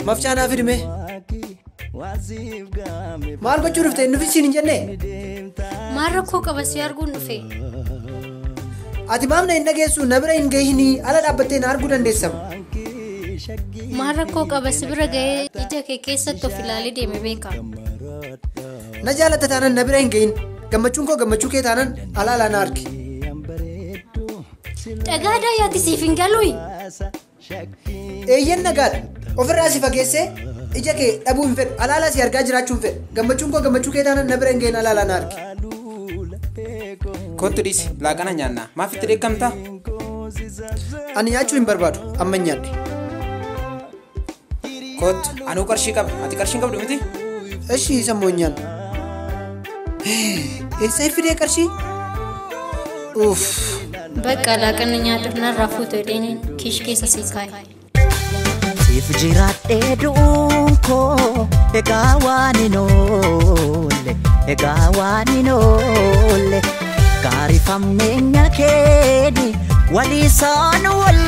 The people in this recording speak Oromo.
mafcaanaa fidime maal gochuu dhufte nufi siin hin jenne maal rakkoo qaba si arguun dhufe ati maamna hin dhageessu na bira hin gahini ala dhaabbattee na arguu dandeessama maal rakkoo qaba si bira gahee ija kee keessatti of ilaalee deeme beeka na jaalatta taanan na bira hin gahin gammachuun koo gammachuu kee taanan ala ala na argi dhagaadhaa yaati siif hin galuuyi eeyyan nagaadha ofirraa si fageessee ija kee dhabuu hin fedhu alaala si argaa jiraachuu hin fedhu gammachuun koo gammachuu kee taanan na bira hin gahin alaala na argi kottu dhiisi laaqana nyaannaa maaf itti dheekkamtaa ani nyaachuu hin barbaadu amma nyaadhe kottu anuu qarshii qaba ati qarshii qabdu miti ishii sammoo nyaan eessa fidee qarshii uff bakka laaqana nyaadhuuf narraa fuutu jedheen kiish keessa sii kaaye siif jiraadhee du'uun koo egaa waan hin oolle gaariifammeenya keeni waliisaan wal